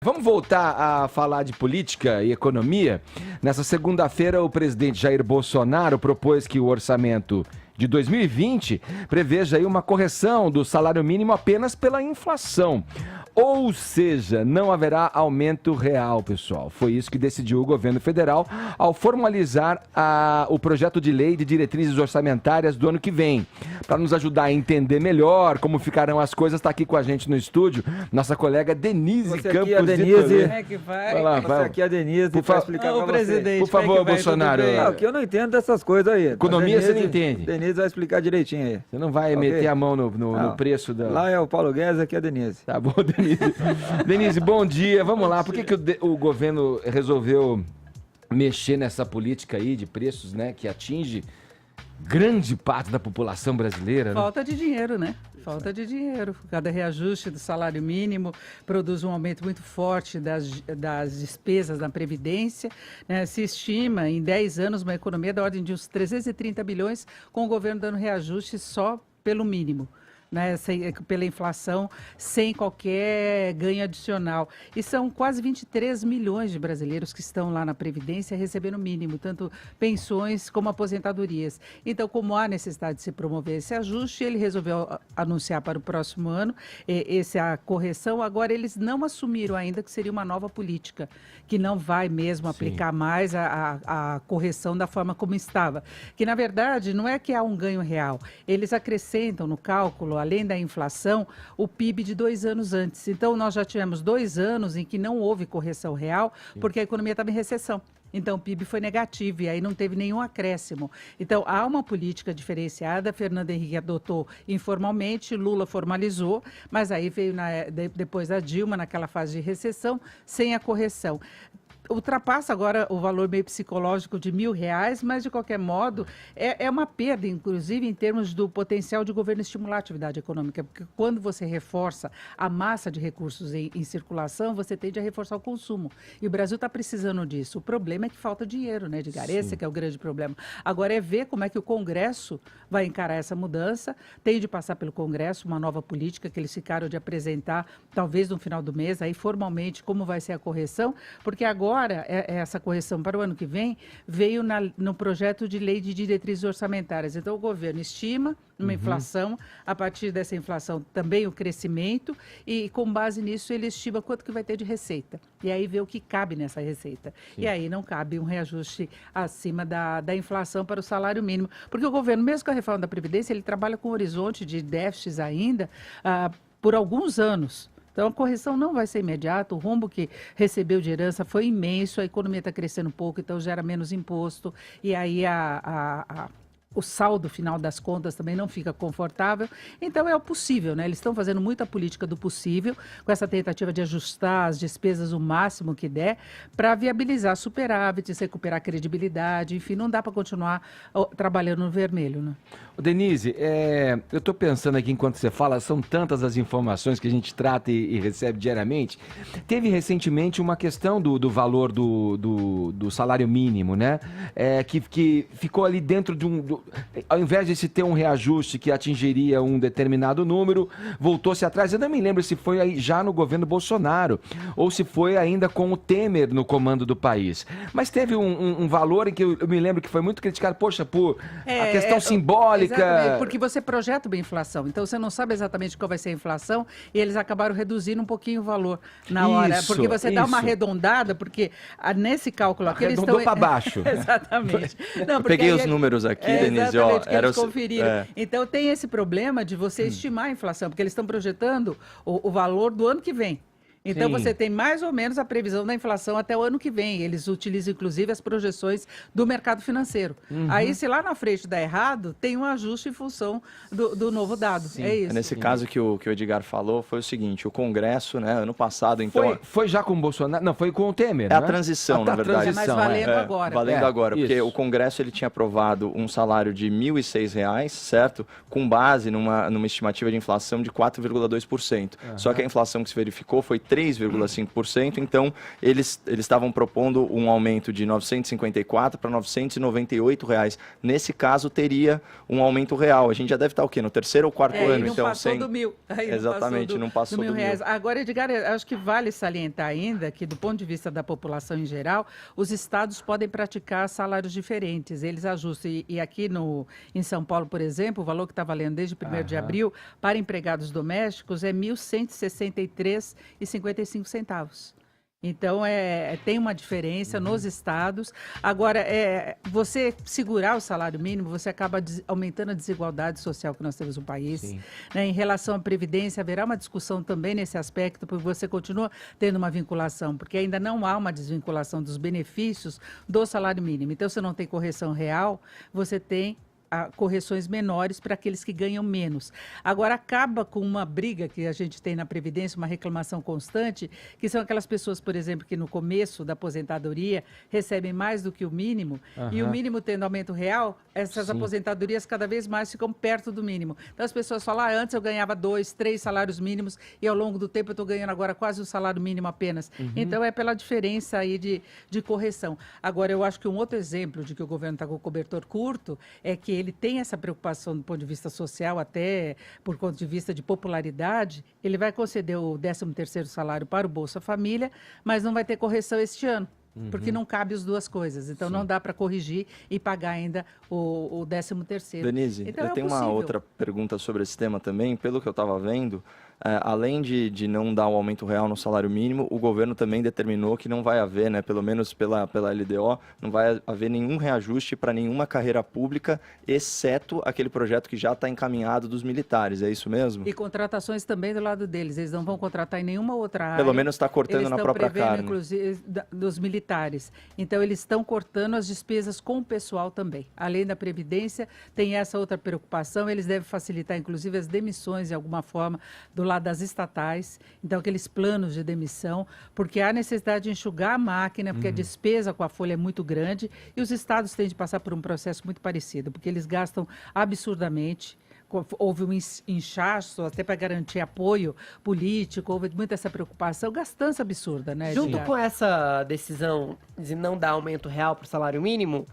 Vamos voltar a falar de política e economia. Nessa segunda-feira, o presidente Jair Bolsonaro propôs que o orçamento de 2020 preveja aí uma correção do salário mínimo apenas pela inflação. Ou seja, não haverá aumento real, pessoal. Foi isso que decidiu o governo federal ao formalizar o projeto de lei de diretrizes orçamentárias do ano que vem. Para nos ajudar a entender melhor como ficarão as coisas, está aqui com a gente no estúdio nossa colega Denise Campos. Como é que vai? Vai lá, vai. Você aqui é a Denise, para explicar para você. Por favor, Bolsonaro. Não, que eu não entendo dessas coisas aí. Economia Denise, você não entende. Denise vai explicar direitinho aí. Você não vai meter a mão no preço da... Lá é o Paulo Guedes, aqui é a Denise. Tá bom, Denise. Denise, bom dia. Vamos lá. Por que o governo resolveu mexer nessa política aí de preços, né, que atinge grande parte da população brasileira? Né? Falta de dinheiro, né? Falta de dinheiro. Cada reajuste do salário mínimo produz um aumento muito forte das despesas na Previdência. Né? Se estima em 10 anos uma economia da ordem de uns 330 bilhões, com o governo dando reajuste só pelo mínimo. Né, pela inflação, sem qualquer ganho adicional. E são quase 23 milhões de brasileiros que estão lá na Previdência recebendo o mínimo, tanto pensões como aposentadorias. Então, como há necessidade de se promover esse ajuste, ele resolveu anunciar para o próximo ano essa correção. Agora, eles não assumiram ainda que seria uma nova política, que não vai mesmo aplicar mais a correção da forma como estava. Que, na verdade, não é que há um ganho real. Eles acrescentam no cálculo, além da inflação, o PIB de 2 anos antes. Então, nós já tivemos 2 anos em que não houve correção real, porque a economia estava em recessão. Então, o PIB foi negativo e aí não teve nenhum acréscimo. Então, há uma política diferenciada, Fernando Henrique adotou informalmente, Lula formalizou, mas aí veio depois da Dilma, naquela fase de recessão, sem a correção. Ultrapassa agora o valor meio psicológico de R$1.000, mas de qualquer modo é uma perda, inclusive em termos do potencial de governo estimular a atividade econômica, porque quando você reforça a massa de recursos em circulação, você tende a reforçar o consumo. E o Brasil está precisando disso. O problema é que falta dinheiro, né, Edgar? Esse que é o grande problema. Agora é ver como é que o Congresso vai encarar essa mudança. Tem de passar pelo Congresso uma nova política que eles ficaram de apresentar, talvez no final do mês, aí formalmente como vai ser a correção, porque agora essa correção para o ano que vem veio no projeto de lei de diretrizes orçamentárias. Então, o governo estima uma inflação, a partir dessa inflação também o crescimento, e com base nisso ele estima quanto que vai ter de receita. E aí vê o que cabe nessa receita. Sim. E aí não cabe um reajuste acima da inflação para o salário mínimo. Porque o governo, mesmo com a reforma da Previdência, ele trabalha com um horizonte de déficits ainda por alguns anos. Então, a correção não vai ser imediata, o rombo que recebeu de herança foi imenso, a economia está crescendo pouco, então gera menos imposto, e aí o saldo final das contas também não fica confortável. Então, é o possível, né? Eles estão fazendo muita política do possível, com essa tentativa de ajustar as despesas o máximo que der, para viabilizar superávites, recuperar credibilidade, enfim, não dá para continuar trabalhando no vermelho, né? Denise, eu estou pensando aqui enquanto você fala, são tantas as informações que a gente trata e recebe diariamente. Teve recentemente uma questão do valor do salário mínimo, né? Que ficou ali dentro de ao invés de se ter um reajuste que atingiria um determinado número, voltou-se atrás. Eu não me lembro se foi aí já no governo Bolsonaro ou se foi ainda com o Temer no comando do país. Mas teve um valor em que eu me lembro que foi muito criticado, poxa, por a questão simbólica. Exatamente, porque você projeta uma inflação, então você não sabe exatamente qual vai ser a inflação e eles acabaram reduzindo um pouquinho o valor na hora, porque você dá uma arredondada, porque nesse cálculo aqui eles estão... para baixo. Exatamente. Não, eu peguei os números aqui, Denise. Exatamente, que eles conferiram. Então tem esse problema de você estimar a inflação, porque eles estão projetando o valor do ano que vem. Então, você tem mais ou menos a previsão da inflação até o ano que vem. Eles utilizam, inclusive, as projeções do mercado financeiro. Aí, se lá na frente dá errado, tem um ajuste em função do novo dado. Sim. É isso. Nesse caso que o Edgar falou, foi o seguinte, o Congresso, né, ano passado, então... Foi já com o Bolsonaro? Não, foi com o Temer, a transição, na verdade. Mas valendo agora. Valendo agora, porque o Congresso ele tinha aprovado um salário de R$ 1.006, certo? Com base numa estimativa de inflação de 4,2%. Só que a inflação que se verificou foi 3,5%, então eles estavam propondo um aumento de R$ 954 para R$ 998. Nesse caso, teria um aumento real. A gente já deve estar o quê? No terceiro ou quarto ano? Não então, passou do mil. Exatamente, não passou do R$ 1.000. mil. Agora, Edgar, eu acho que vale salientar ainda que, do ponto de vista da população em geral, os estados podem praticar salários diferentes. Eles ajustam. E aqui em São Paulo, por exemplo, o valor que está valendo desde 1º de abril para empregados domésticos é R$ 1.163,55. Então, tem uma diferença nos estados. Agora, você segurar o salário mínimo, você acaba aumentando a desigualdade social que nós temos no país. Né? Em relação à Previdência, haverá uma discussão também nesse aspecto, porque você continua tendo uma vinculação, porque ainda não há uma desvinculação dos benefícios do salário mínimo. Então, você não tem correção real, você tem correções menores para aqueles que ganham menos. Agora, acaba com uma briga que a gente tem na Previdência, uma reclamação constante, que são aquelas pessoas, por exemplo, que no começo da aposentadoria recebem mais do que o mínimo, e o mínimo tendo aumento real, essas aposentadorias cada vez mais ficam perto do mínimo. Então, as pessoas falam, antes eu ganhava 2, 3 salários mínimos, e ao longo do tempo eu estou ganhando agora quase o salário mínimo apenas. Então, é pela diferença aí de correção. Agora, eu acho que um outro exemplo de que o governo está com o cobertor curto é que ele tem essa preocupação do ponto de vista social, até por ponto de vista de popularidade, ele vai conceder o 13º salário para o Bolsa Família, mas não vai ter correção este ano. Porque não cabe as duas coisas. Então, não dá para corrigir e pagar ainda o 13º. Denise, então, eu tenho uma outra pergunta sobre esse tema também. Pelo que eu estava vendo, além de não dar o aumento real no salário mínimo, o governo também determinou que não vai haver, né, pelo menos pela LDO, não vai haver nenhum reajuste para nenhuma carreira pública, exceto aquele projeto que já está encaminhado dos militares. É isso mesmo? E contratações também do lado deles. Eles não vão contratar em nenhuma outra área. Pelo menos está cortando na própria carne. Inclusive, dos militares. Então, eles estão cortando as despesas com o pessoal também. Além da Previdência, tem essa outra preocupação. Eles devem facilitar, inclusive, as demissões, de alguma forma, do lado das estatais. Então, aqueles planos de demissão, porque há necessidade de enxugar a máquina, porque a despesa com a folha é muito grande, e os estados têm de passar por um processo muito parecido, porque eles gastam absurdamente. Houve um inchaço até para garantir apoio político, houve muita essa preocupação, gastança absurda, né? Junto com essa decisão de não dar aumento real para o salário mínimo,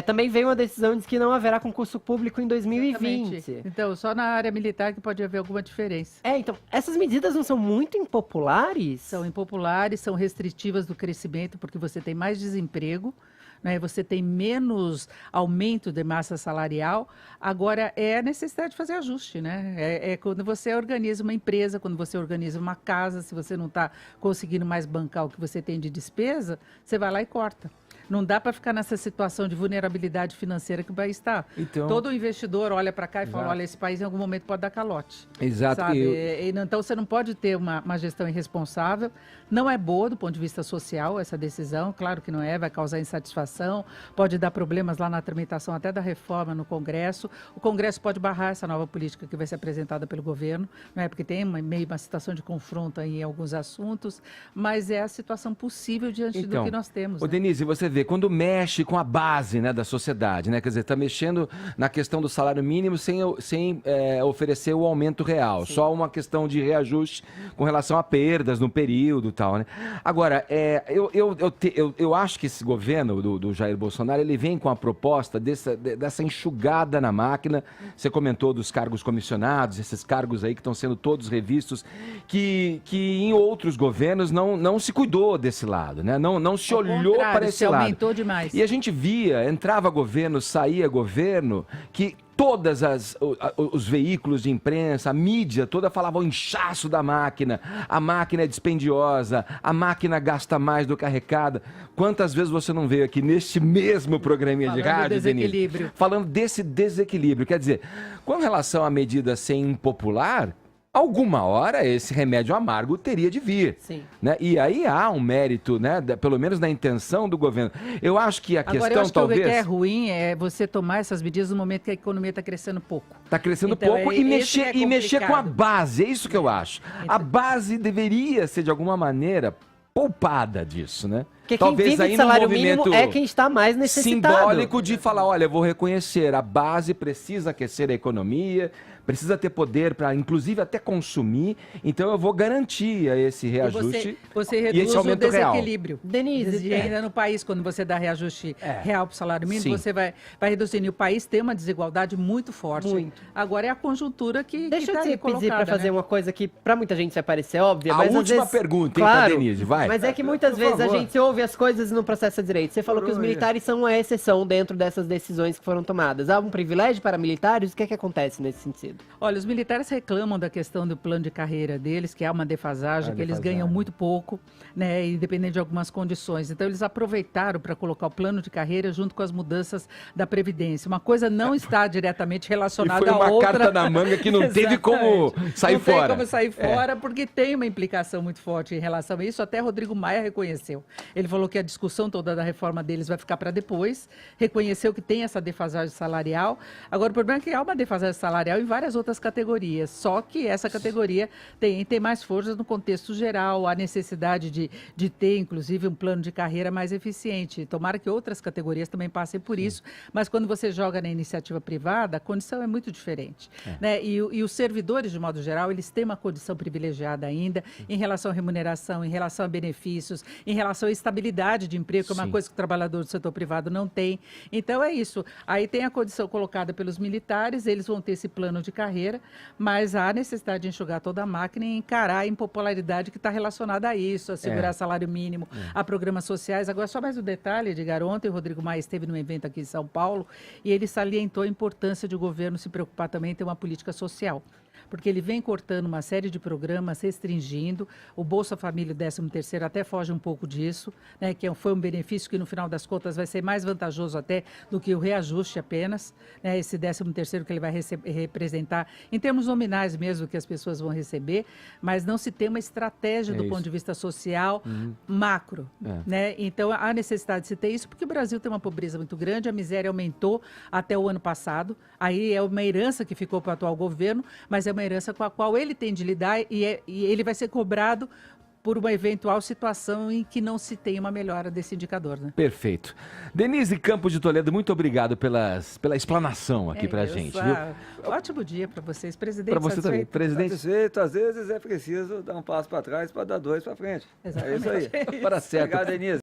também veio uma decisão de que não haverá concurso público em 2020. Exatamente. Então, só na área militar que pode haver alguma diferença. Então, essas medidas não são muito impopulares? São impopulares, são restritivas do crescimento, porque você tem mais desemprego, né, você tem menos aumento de massa salarial. Agora, é a necessidade de fazer ajuste, né? É quando você organiza uma empresa, quando você organiza uma casa, se você não está conseguindo mais bancar o que você tem de despesa, você vai lá e corta. Não dá para ficar nessa situação de vulnerabilidade financeira que o país está. Então, todo investidor olha para cá e fala, olha, esse país em algum momento pode dar calote. Exato. Então, você não pode ter uma gestão irresponsável. Não é boa do ponto de vista social essa decisão, claro que não é, vai causar insatisfação, pode dar problemas lá na tramitação até da reforma no Congresso. O Congresso pode barrar essa nova política que vai ser apresentada pelo governo, não é? Porque tem meio uma situação de confronto aí em alguns assuntos, mas é a situação possível diante do que nós temos. Denise, você vê, quando mexe com a base, né, da sociedade, né, quer dizer, está mexendo na questão do salário mínimo sem oferecer o aumento real, só uma questão de reajuste com relação a perdas no período e tal, né? Agora, eu acho que esse governo do Jair Bolsonaro, ele vem com a proposta dessa enxugada na máquina. Você comentou dos cargos comissionados, esses cargos aí que estão sendo todos revistos, que em outros governos não se cuidou desse lado, né? Não se olhou para esse lado. Aumentou demais. E a gente via, entrava governo, saía governo, que todos os veículos de imprensa, a mídia toda falava o inchaço da máquina, a máquina é dispendiosa, a máquina gasta mais do que arrecada. Quantas vezes você não veio aqui neste mesmo programinha de rádio, Denise, falando desse desequilíbrio? Quer dizer, com relação à medida ser impopular, alguma hora esse remédio amargo teria de vir. Sim. Né? E aí há um mérito, né, pelo menos na intenção do governo. Eu acho que a questão talvez... O que é ruim é você tomar essas medidas no momento que a economia está crescendo pouco. Está crescendo pouco e mexer com a base, é isso que eu acho. A base deveria ser, de alguma maneira, poupada disso, né? Porque talvez quem vive de salário mínimo é quem está mais necessitado. Simbólico de falar, olha, eu vou reconhecer, a base precisa aquecer a economia, precisa ter poder para, inclusive, até consumir. Então eu vou garantir esse reajuste Você e reduz esse o aumento real. desequilíbrio. Denise, Ainda no país, quando você dá reajuste real para o salário mínimo, você vai reduzindo. E o país tem uma desigualdade muito forte. Muito. Agora é a conjuntura que deixa tá eu te ali pedir para colocada, fazer né? uma coisa que para muita gente vai parecer óbvia, A mas às última vezes... pergunta, hein, claro, pra Denise, vai. Mas é que muitas Por vezes favor. a gente ouve as coisas e não processa direito. Você falou que os militares são uma exceção dentro dessas decisões que foram tomadas. Há um privilégio para militares? O que é que acontece nesse sentido? Olha, os militares reclamam da questão do plano de carreira deles, que há uma defasagem, que eles ganham muito pouco, né, independente de algumas condições. Então, eles aproveitaram para colocar o plano de carreira junto com as mudanças da Previdência. Uma coisa não está diretamente E relacionada foi à uma outra. carta na manga que não teve como sair não fora. Não tem como sair fora, porque tem uma implicação muito forte em relação a isso. Até Rodrigo Maia reconheceu. Ele falou que a discussão toda da reforma deles vai ficar para depois. Reconheceu que tem essa defasagem salarial. Agora, o problema é que há uma defasagem salarial em várias outras categorias. Só que essa categoria tem mais forças no contexto geral. A necessidade de ter, inclusive, um plano de carreira mais eficiente. Tomara que outras categorias também passem por isso. Mas quando você joga na iniciativa privada, a condição é muito diferente. Né? E os servidores, de modo geral, eles têm uma condição privilegiada ainda em relação à remuneração, em relação a benefícios, em relação à estabilidade de emprego, que é uma coisa que o trabalhador do setor privado não tem. Então, é isso. Aí tem a condição colocada pelos militares, eles vão ter esse plano de carreira, mas há necessidade de enxugar toda a máquina e encarar a impopularidade que está relacionada a isso, a segurar salário mínimo, a programas sociais. Agora, só mais um detalhe, Edgar, ontem o Rodrigo Maia esteve num evento aqui em São Paulo e ele salientou a importância de o governo se preocupar também em ter uma política social. Porque ele vem cortando uma série de programas, restringindo. O Bolsa Família 13º até foge um pouco disso, né, que foi um benefício que, no final das contas, vai ser mais vantajoso até do que o reajuste apenas, né, esse 13º que ele vai representar, em termos nominais mesmo, que as pessoas vão receber, mas não se tem uma estratégia do ponto de vista social macro. Né? Então, há necessidade de se ter isso, porque o Brasil tem uma pobreza muito grande, a miséria aumentou até o ano passado, aí é uma herança que ficou para o atual governo, mas é uma herança com a qual ele tem de lidar e ele vai ser cobrado por uma eventual situação em que não se tem uma melhora desse indicador. Né? Perfeito. Denise Campos de Toledo, muito obrigado pela explanação aqui pra gente. Viu? Ótimo dia para vocês, presidente. Para você também, presidente. Satisfeito, às vezes é preciso dar um passo para trás para dar dois para frente. Exatamente. É isso aí. Para certo. Obrigado, Denise.